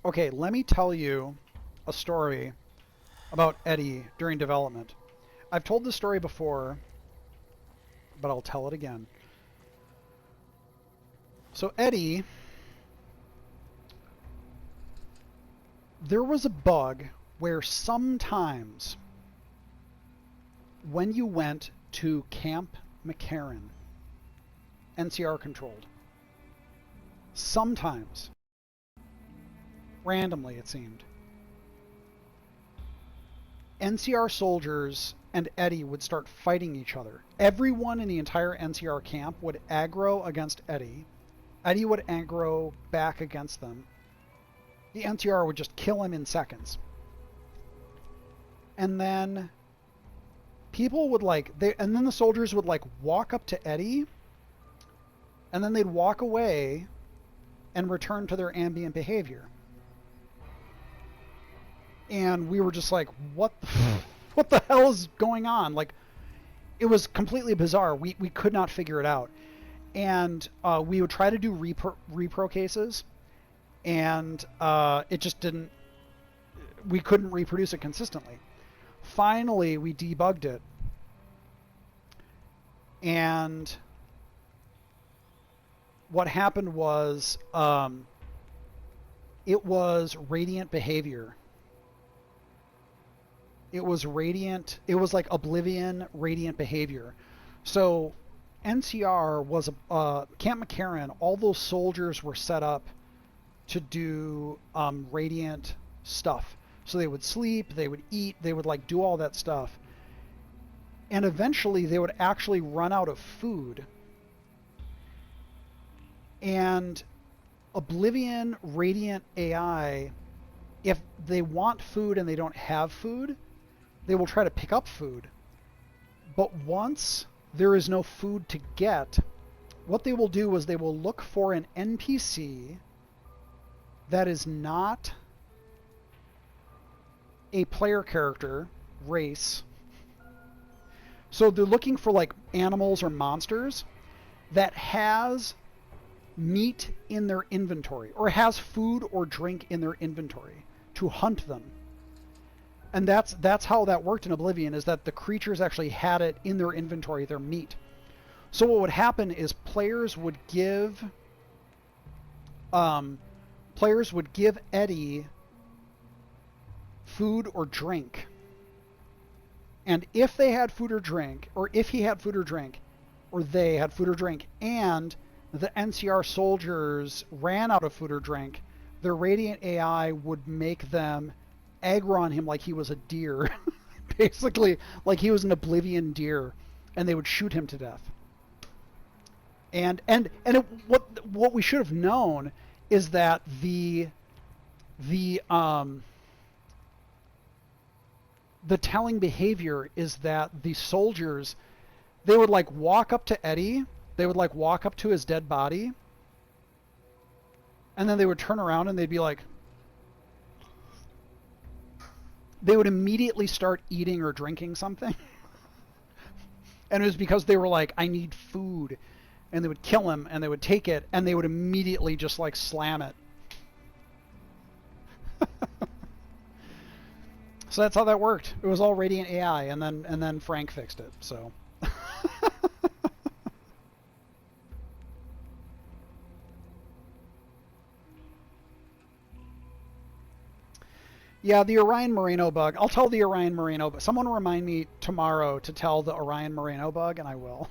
Okay, let me tell you a story about Eddie during development. I've told this story before, but I'll tell it again. So Eddie, there was a bug where sometimes when you went to Camp McCarran, NCR controlled, sometimes, randomly it seemed, NCR soldiers and Eddie would start fighting each other. Everyone in the entire NCR camp would aggro against Eddie. Eddie would aggro back against them. The NCR would just kill him in seconds. And then people would and then the soldiers would walk up to Eddie, and then they'd walk away and return to their ambient behavior. And we were just like, what the hell is going on? Like, it was completely bizarre. We could not figure it out. And we would try to do repro cases, and it just didn't, we couldn't reproduce it consistently. Finally, we debugged it. And what happened was, it was radiant behavior. It was like Oblivion radiant behavior. So NCR was Camp McCarran. All those soldiers were set up to do radiant stuff. So they would sleep, they would eat, they would do all that stuff. And eventually they would actually run out of food. And Oblivion radiant AI, if they want food and they don't have food, they will try to pick up food. But once there is no food to get, what they will do is they will look for an NPC that is not a player character race. So they're looking for animals or monsters that has meat in their inventory or has food or drink in their inventory to hunt them. And that's how that worked in Oblivion, is that the creatures actually had it in their inventory, their meat. So what would happen is players would give Eddie food or drink. And if they had food or drink, or if he had food or drink, or they had food or drink, and the NCR soldiers ran out of food or drink, their radiant AI would make them aggro on him like he was a deer. Basically, like he was an Oblivion deer, and they would shoot him to death. What we should have known is that the telling behavior is that the soldiers, they would walk up to Eddie, they would walk up to his dead body, and then they would turn around and they'd be they would immediately start eating or drinking something. And it was because they were I need food. And they would kill him, and they would take it, and they would immediately just slam it. So that's how that worked. It was all Radiant AI, and then Frank fixed it. So yeah, the Orion Moreno bug. I'll tell the Orion Moreno, but someone remind me tomorrow to tell the Orion Moreno bug, and I will.